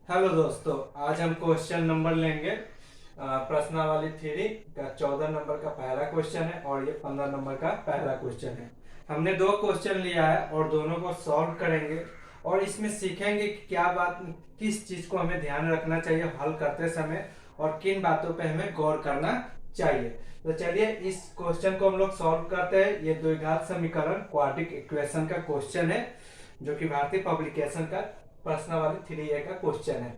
Hello दोस्तों, आज हम क्वेश्चन नंबर लेंगे प्रश्नावली थ्री का 14 नंबर का पहला क्वेश्चन है और ये 15 नंबर का पहला क्वेश्चन है। हमने दो क्वेश्चन लिया है और दोनों को सॉल्व करेंगे और इसमें सीखेंगे कि क्या बात, किस चीज को हमें ध्यान रखना चाहिए हल करते समय और किन बातों पे हमें गौर करना चाहिए। तो चलिए इस क्वेश्चन को हम लोग सॉल्व करते हैं। ये द्विघात समीकरण क्वाड्रिक इक्वेशन का क्वेश्चन है जो कि भारतीय पब्लिकेशन का प्रश्नावली 3A का क्वेश्चन है।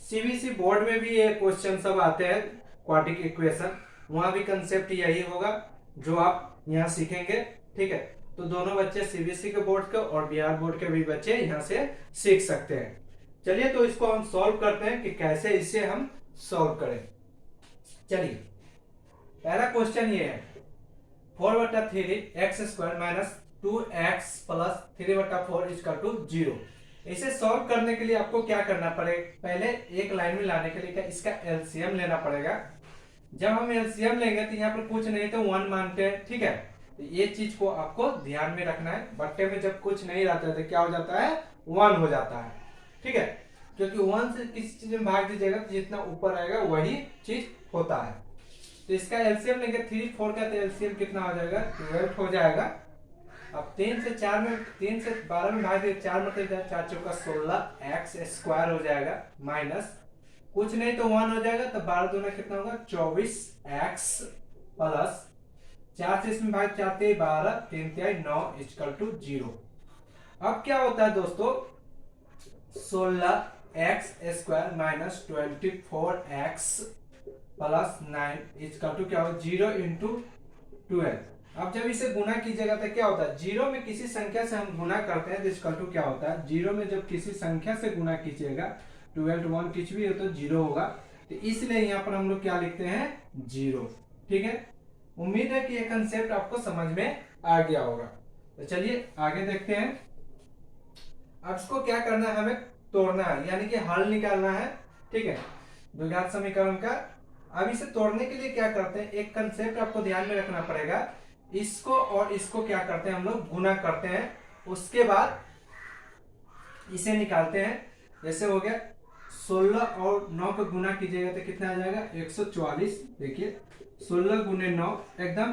सीबीएसई बोर्ड में भी ये क्वेश्चन सब आते हैं क्वाड्रिक इक्वेशन, वहां भी कंसेप्ट यही होगा जो आप यहाँ सीखेंगे। ठीक है, तो दोनों बच्चे सीबीएसई के बोर्ड के और बिहार बोर्ड के भी बच्चे यहाँ से सीख सकते हैं। चलिए तो इसको हम सॉल्व करते हैं कि कैसे इसे हम सॉल्व करें। चलिए पहला क्वेश्चन ये है 4/3 x² minus 2x plus 3/4 equal to 0। इसे सॉल्व करने के लिए आपको क्या करना पड़ेगा, पहले एक लाइन में लाने के लिए क्या इसका एलसीएम लेना पड़ेगा। जब हम एलसीएम लेंगे तो यहाँ पर कुछ नहीं तो 1 मानते हैं। ठीक है, तो ये चीज को आपको ध्यान में रखना है। बट्टे में जब कुछ नहीं रहता है तो क्या हो जाता है, 1 हो जाता है। ठीक है, क्योंकि 1 से किसी चीज में भाग दीजिएगा तो जितना ऊपर आएगा वही चीज होता है। तो इसका एलसीएम लेंगे 3 4 का, तो एलसीएम कितना हो जाएगा, 12 हो जाएगा। अब 3 से 4 में 3 से 12 में भाग दिए, 4 मतलब 4 चौका 16 x² हो जाएगा माइनस कुछ नहीं तो 1 हो जाएगा। तो 12 दूना कितना होगा 24x प्लस 4 से इसमें भाग 4 3 12 3 3 9 इक्वल टू 0। अब क्या होता है दोस्तों, 16x² minus 24x plus 9 equal to क्या होगा 0 इंटू 12। अब जब इसे गुना कीजिएगा तो क्या होता है, जीरो में किसी संख्या से हम गुना करते हैं तो इक्वल टू क्या होता है, जीरो में जब किसी संख्या से गुना कीजिएगा 12 1 कुछ भी हो तो 0 होगा। तो इसलिए यहाँ पर हम लोग क्या लिखते हैं 0। ठीक है, उम्मीद है कि ये कंसेप्ट आपको समझ में आ गया होगा। तो चलिए आगे देखते हैं। अब इसको क्या करना है, हमें तोड़ना है यानी कि हल निकालना है। ठीक है, द्विघात समीकरण का। अब इसे तोड़ने के लिए क्या करते हैं, एक कंसेप्ट आपको ध्यान में रखना पड़ेगा। इसको और इसको क्या करते हैं हम लोग गुना करते हैं, उसके बाद इसे निकालते हैं। जैसे हो गया 16 और 9 को गुना कीजिएगा तो कितना आ जाएगा 144। देखिए 16 गुने 9, एकदम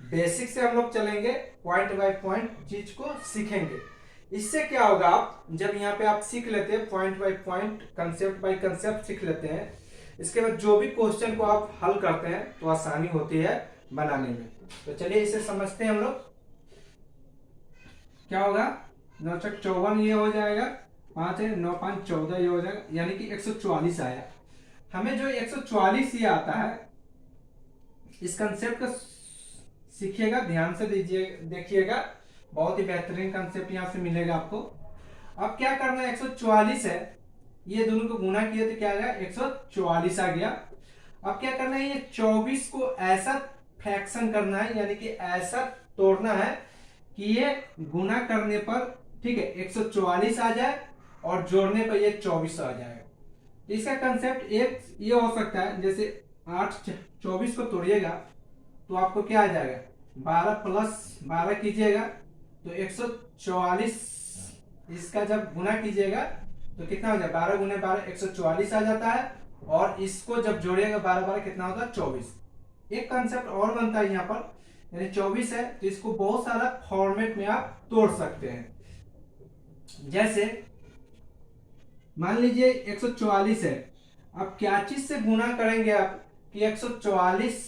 बेसिक से हम लोग चलेंगे, पॉइंट बाय पॉइंट चीज को सीखेंगे। इससे क्या होगा, आप जब यहाँ पे आप सीख लेते हैं point by point concept by concept सीख लेते हैं, इसके बाद जो भी क्वेश्चन को आप हल करते हैं तो आसानी होती है बनाने में। तो चलिए इसे समझते हैं हम लोग। क्या होगा 9 × 54 ये हो जाएगा, 5 है 9 5 14 ये हो जाएगा, यानी कि 144 आया। हमें जो 144 ये आता है, इस कंसेप्ट को सीखिएगा, ध्यान से दीजिए, देखिएगा, बहुत ही बेहतरीन कंसेप्ट यहाँ से मिलेगा आपको। अब क्या करना है, 144 है, ये दोनों को गुना किया तो क्या आ गया 144 आ गया। अब क्या करना है, ये 24 को ऐसा फ्रैक्शन करना है यानी कि ऐसा तोड़ना है कि ये गुना करने पर ठीक है 144 आ जाए और जोड़ने पर ये 24 आ जाएगा। इसका कंसेप्ट एक ये हो सकता है, जैसे 8 24 को तोड़िएगा तो आपको क्या आ जाएगा 12 प्लस 12 कीजिएगा तो 144, इसका जब गुना कीजिएगा तो कितना हो जाएगा 12 गुने 12 144 आ जाता है, और इसको जब जोड़िएगा 12 12 कितना होता है 24। एक कंसेप्ट और बनता है यहाँ पर, यानी 24 है तो इसको बहुत सारा फॉर्मेट में आप तोड़ सकते हैं। जैसे मान लीजिए 144 है, अब क्या चीज से गुना करेंगे आप कि 144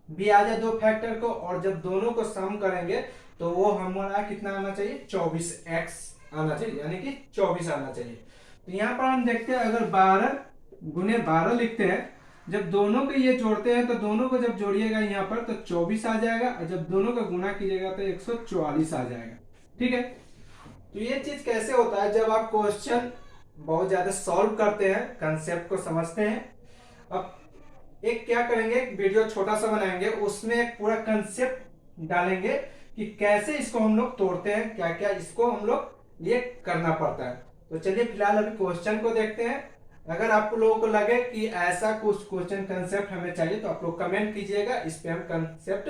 भी आ जाए दो फैक्टर को, और जब दोनों को सम करेंगे तो वो हमारा कितना आना चाहिए 24x आना चाहिए, यानी कि 24 आना चाहिए। तो यहाँ पर हम देखते हैं, अगर 12 गुने 12 लिखते हैं, जब दोनों को ये जोड़ते हैं तो दोनों को जब जोड़िएगा यहाँ पर तो 24 आ जाएगा, और जब दोनों का गुना कीजिएगा तो 144 आ जाएगा। ठीक है, तो ये चीज कैसे होता है, जब आप क्वेश्चन बहुत ज्यादा सॉल्व करते हैं, कंसेप्ट को समझते हैं। अब एक क्या करेंगे, एक वीडियो छोटा सा बनाएंगे, उसमें एक पूरा कंसेप्ट डालेंगे कि कैसे इसको हम लोग तोड़ते हैं, क्या क्या इसको हम लोग ये करना पड़ता है। तो चलिए फिलहाल अभी क्वेश्चन को देखते हैं। अगर आप लोगों को लगे कि ऐसा कुछ क्वेश्चन कंसेप्ट हमें चाहिए तो आप लोग कमेंट कीजिएगा, इस पे हम कंसेप्ट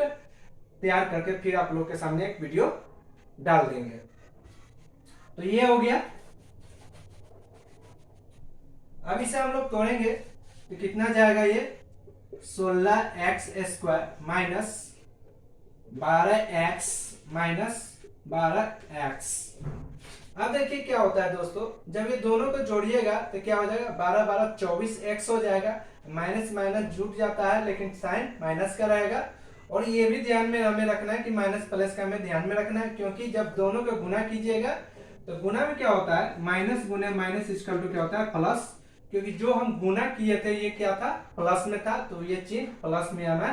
तैयार करके फिर आप लोग के सामने एक वीडियो डाल देंगे। तो ये हो गया। अब इसे हम लोग तोड़ेंगे तो कितना जाएगा ये 16x² minus 12x minus 12x। अब देखिए क्या होता है दोस्तों, जब ये दोनों को जोड़िएगा तो क्या हो जाएगा 12 12 24x हो जाएगा। माइनस माइनस जुट जाता है लेकिन साइन माइनस का रहेगा। और ये भी ध्यान में हमें रखना है कि माइनस प्लस का हमें ध्यान में रखना है, क्योंकि जब दोनों का गुना कीजिएगा तो गुना में क्या होता है माइनस गुने माइनस इक्वल टू क्या होता है प्लस, क्योंकि जो हम गुना किए थे ये क्या था प्लस में था, तो ये चिन्ह प्लस में आना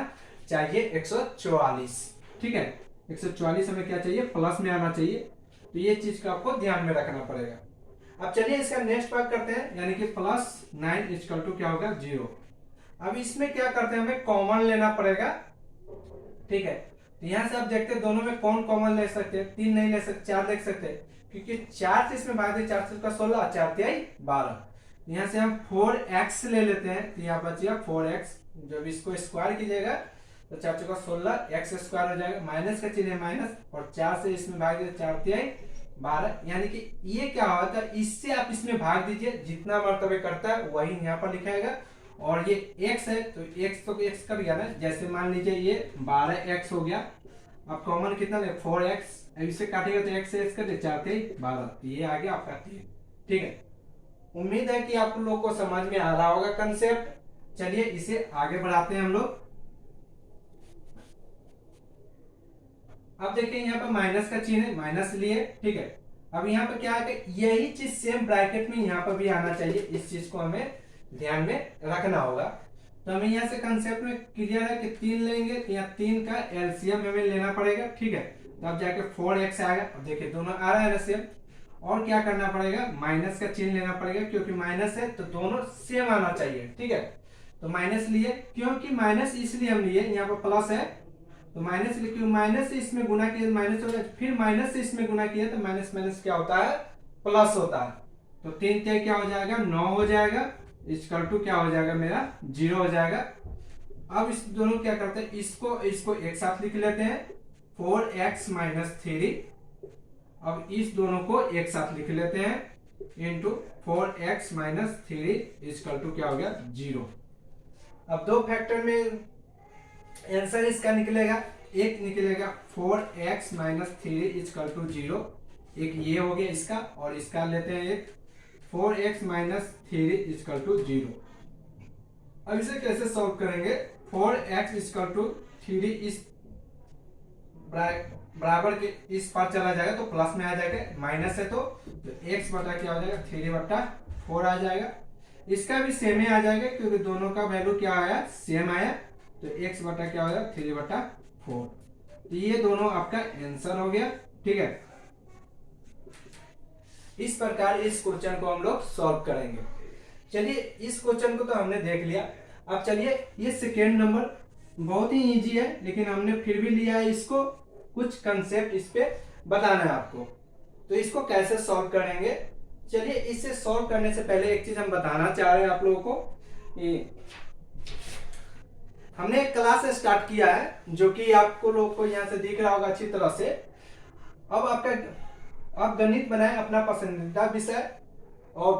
चाहिए 144। ठीक है, 144 हमें क्या चाहिए प्लस में आना चाहिए, तो ये चीज का आपको ध्यान में रखना पड़ेगा। अब चलिए इसका नेक्स्ट पार्ट करते हैं, यानी कि +9 इक्वल टू क्या होगा 0। अब इसमें क्या करते हैं हमें कॉमन लेना पड़ेगा। ठीक है, तो यहाँ से आप देखते हैं दोनों में कौन कॉमन ले सकते हैं, 3 नहीं ले सकते, 4 देख सकते हैं, क्योंकि 4 से इसमें भाग दे, 4 से 16, 4 तिहाई 12। यहाँ से हम 4x ले लेते हैं, तो यहाँ बचेगा 4x। जब इसको स्क्वायर कीजिएगा तो 4 चौका 16 x² हो जाएगा, माइनस का चिन्ह है माइनस, और 4 से इसमें भाग दे 4 तिहाई 12, यानी कि ये क्या होता है इससे आप इसमें भाग दीजिए, जितना मर्तबे करता है वही यहाँ पर लिखाएगा। और ये x है तो x तो x कर गया ना, जैसे मान लीजिए ये 12x हो गया। अब कॉमन कितना ले 4x, अब इसे काटेगा तो x से x कर दे 4 तिहाई 12, ये आ गया आपका 3। ठीक है, उम्मीद है कि आप लोग को समझ में आ रहा होगा कंसेप्ट। चलिए इसे आगे बढ़ाते हैं हम लोग। अब देखिए यहाँ पर माइनस का चिन्ह है, माइनस लिए। ठीक है, अब यहाँ पर क्या है कि यही चीज सेम ब्रैकेट में यहाँ पर भी आना चाहिए, इस चीज को हमें ध्यान में रखना होगा। तो हमें यहाँ से कंसेप्ट में क्लियर है कि 3 लेंगे तो यहाँ 3 का एलसीएम हमें लेना पड़ेगा। ठीक है, तो अब जाके 4x आएगा। अब देखिए दोनों आ रहा है एलसीएम, और क्या करना पड़ेगा माइनस का चिन्ह लेना पड़ेगा, क्योंकि माइनस है तो दोनों सेम आना चाहिए। ठीक है, तो माइनस लिए, क्योंकि माइनस इसलिए हम लिए, यहाँ पर प्लस है तो माइनस लिए, क्योंकि माइनस से इसमें गुना किया माइनस हो गया, फिर माइनस से इसमें गुना किया तो माइनस माइनस क्या होता है प्लस होता है। तो 3 तिहाई क्या हो जाएगा 9 हो जाएगा, इक्वल टू क्या हो जाएगा मेरा 0 हो जाएगा। अब इस दोनों क्या करते हैं, इसको एक साथ लिख लेते हैं 4x माइनस 3। अब इस दोनों को एक साथ लिख लेते हैं into 4x minus 3 equal to क्या हो गया 0। अब दो फैक्टर में आंसर इसका निकलेगा, एक निकलेगा 4x माइनस 3 इक्वल टू 0, एक ये हो गया इसका, और इसका लेते हैं एक 4x माइनस 3 इक्वल टू 0। अब इसे कैसे सॉल्व करेंगे, 4x इक्वल टू 3 इस बराबर के इस पार चला जाएगा तो प्लस में आ जाएगा, माइनस है तो x बटा क्या हो जाएगा 3 बटा 4 आ जाएगा। इसका भी सेम ही आ जाएगा, क्योंकि दोनों का वैल्यू क्या आया सेम आया, तो x बटा क्या हो जाएगा 3 बटा 4। तो ये दोनों आपका आंसर हो गया। ठीक है, इस प्रकार इस क्वेश्चन को हम लोग सॉल्व करेंगे। चलिए इस क्वेश्चन को तो हमने देख लिया। अब चलिए ये सेकेंड नंबर बहुत ही इजी है, लेकिन हमने फिर भी लिया है इसको, कुछ कंसेप्ट इस पे बताना है आपको। तो इसको कैसे सॉल्व करेंगे, चलिए इसे सॉल्व करने से पहले एक चीज हम बताना चाह रहे हैं आप लोगों को। हमने एक क्लास स्टार्ट किया है जो कि आपको लोग को यहाँ से दिख रहा होगा अच्छी तरह से। अब आप गणित बनाए अपना पसंदीदा विषय, और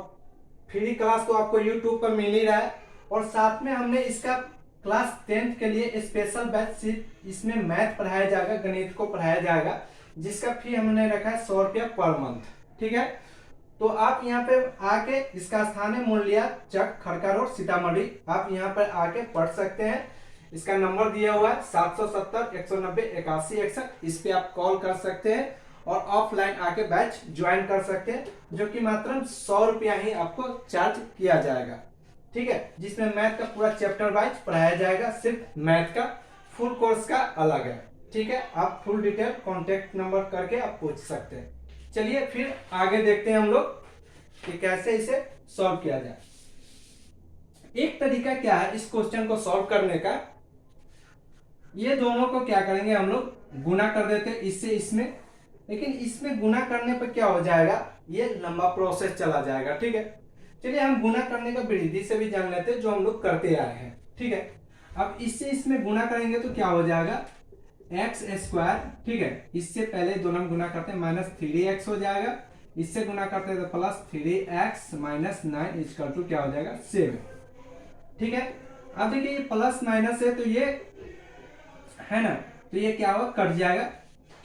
फ्री क्लास तो आपको YouTube पर मिल ही रहा है, और साथ में हमने इसका क्लास 10th के लिए स्पेशल बैच सिर्फ इसमें मैथ पढ़ाया जाएगा, गणित को पढ़ाया जाएगा, जिसका फी हमने रखा है 100 रुपया पर मंथ। ठीक है, तो आप यहाँ पे आके, इसका स्थान है मूल्या चक खड़का रोड सीतामढ़ी, आप यहाँ पर आके पढ़ सकते हैं। इसका नंबर दिया हुआ है 770 190 81 61, इस पे आप कॉल कर सकते हैं और ऑफलाइन आके बैच ज्वाइन कर सकते हैं, जो कि मात्र 100 रुपया ही आपको चार्ज किया जाएगा। ठीक है, जिसमें मैथ का पूरा चैप्टर वाइज पढ़ाया जाएगा, सिर्फ मैथ का फुल कोर्स का अलग है। ठीक है, आप फुल डिटेल कॉन्टेक्ट नंबर करके आप पूछ सकते हैं। चलिए फिर आगे देखते हैं हम लोग कि कैसे इसे सॉल्व किया जाए। एक तरीका क्या है इस क्वेश्चन को सॉल्व करने का, ये दोनों को क्या करेंगे हम लोग गुना कर देते हैं इससे इसमें, लेकिन इसमें गुना करने पर क्या हो जाएगा ये लंबा प्रोसेस चला जाएगा। ठीक है, चलिए हम गुना करने का विधि से भी जान लेते हैं जो हम लोग करते आए हैं। ठीक है, अब इससे इसमें गुना करेंगे तो क्या हो जाएगा x²। ठीक है, इससे पहले दोनों गुना करते हैं -3x हो जाएगा, इससे गुना करते हैं तो plus 3x minus 9 equal to क्या हो जाएगा 7। ठीक है, अब देखिए प्लस माइनस है तो ये है ना, तो ये क्या होगा कट जाएगा,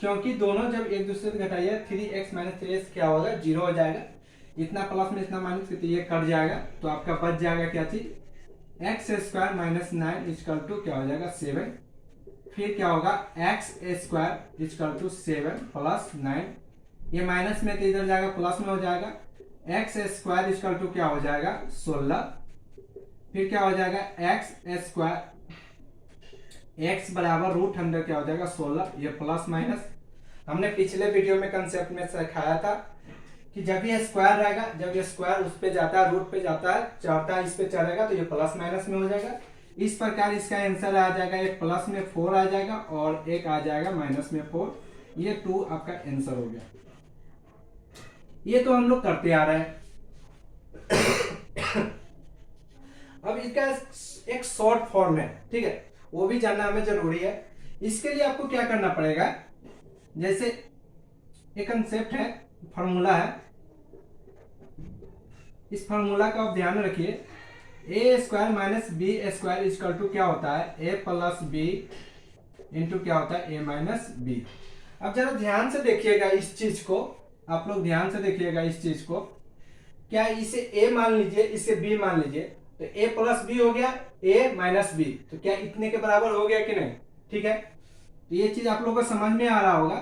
क्योंकि दोनों जब एक दूसरे से घटाइए 3x माइनस 3x क्या होगा 0 हो जाएगा। इतना प्लस में इतना माइनस तो ये कट जाएगा, तो आपका बच जाएगा क्या चीज x square minus 9 equal to क्या हो जाएगा 7। फिर क्या होगा x square equal to 7 plus 9, ये माइनस में तो इधर जाएगा प्लस में हो जाएगा, एक्स स्क्वायर इजकल टू क्या हो जाएगा 16। फिर क्या हो जाएगा एक्स स्क्वायर एक्स बराबर रूट अंडर क्या हो जाएगा 16, ये प्लस माइनस हमने पिछले वीडियो में कंसेप्ट में सिखाया था कि जब ये स्क्वायर रहेगा, जब ये स्क्वायर उस पे जाता है रूट पे जाता है चढ़ता है इस पे चढ़ेगा तो ये प्लस माइनस में हो जाएगा। इस प्रकार इसका आंसर आ जाएगा, एक प्लस में 4 आ जाएगा और एक आ जाएगा माइनस में 4, ये 2 आपका आंसर हो गया। ये तो हम लोग करते आ रहे हैं। अब इसका एक शॉर्ट फॉर्म है, ठीक है, वो भी जानना हमें जरूरी है। इसके लिए आपको क्या करना पड़ेगा, जैसे एक कंसेप्ट है, फॉर्मूला है, इस फॉर्मूला का आप ध्यान रखिए, A square minus B square equal to क्या होता है ए प्लस बी इंटू क्या होता है ए माइनस बी। अब जरा ध्यान से देखिएगा इस चीज को, आप लोग ध्यान से देखिएगा इस चीज को, क्या इसे ए मान लीजिए इसे बी मान लीजिए तो ए प्लस बी हो गया ए माइनस बी, तो क्या इतने के बराबर हो गया कि नहीं, ठीक है, तो ये चीज आप लोगों को समझ में आ रहा होगा।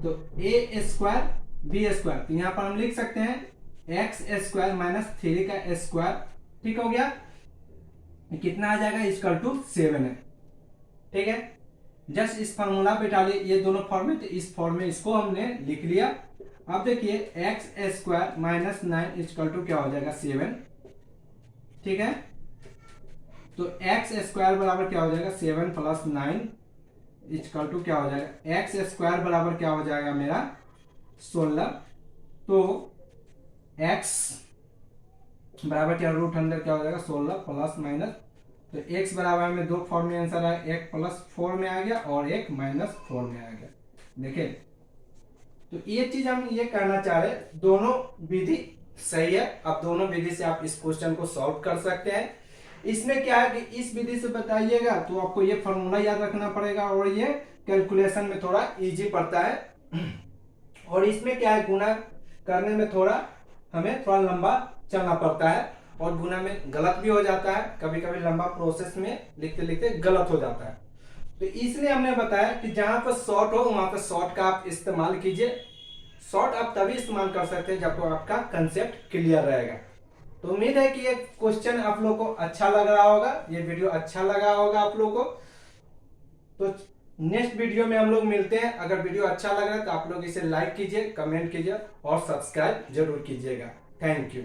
तो ए स्क्वायर बी स्क्वायर, तो यहाँ पर हम लिख सकते हैं एक्स स्क्वायर माइनस 3 का स्क्वायर, ठीक हो गया, कितना आ जाएगा इक्वल टू 7 है, ठीक है। जस्ट इस फॉर्मूला पे डालिए, ये दोनों फॉर्म में, तो इस फॉर्म में इसको हमने लिख लिया। अब देखिए x square minus 9 equal to क्या हो जाएगा 7, ठीक है, तो एक्स स्क्वायर बराबर क्या हो जाएगा 7 प्लस 9 इक्वल टू क्या हो जाएगा एक्स स्क्वायर बराबर क्या हो जाएगा मेरा 16, तो एक्स बराबर क्या रूट अंडर क्या हो जाएगा 16 प्लस माइनस, तो एक्स बराबर में दो फॉर्म में आंसर आया, एक प्लस 4 में आ गया और एक माइनस 4 में आ गया। देखिए तो ये चीज हम ये कहना चाह रहे, दोनों विधि सही है, अब दोनों विधि से आप इस क्वेश्चन को सॉल्व कर सकते हैं। इसमें क्या है कि इस विधि से बताइएगा तो आपको ये फॉर्मूला याद रखना पड़ेगा और ये कैलकुलेशन में थोड़ा इजी पड़ता है, और इसमें क्या है गुना करने में थोड़ा हमें थोड़ा लंबा चलना पड़ता है और गुना में गलत भी हो जाता है, कभी कभी लंबा प्रोसेस में लिखते लिखते गलत हो जाता है। तो इसलिए हमने बताया कि जहां पर शॉर्ट हो वहां पर शॉर्ट का आप इस्तेमाल कीजिए। शॉर्ट आप तभी इस्तेमाल कर सकते हैं जब तो आपका कंसेप्ट क्लियर रहेगा। तो उम्मीद है कि ये क्वेश्चन आप लोग को अच्छा लग रहा होगा, ये वीडियो अच्छा लगा होगा आप लोग को। तो नेक्स्ट वीडियो में हम लोग मिलते हैं। अगर वीडियो अच्छा लग रहा है तो आप लोग इसे लाइक कीजिए, कमेंट कीजिए और सब्सक्राइब जरूर कीजिएगा। Thank you.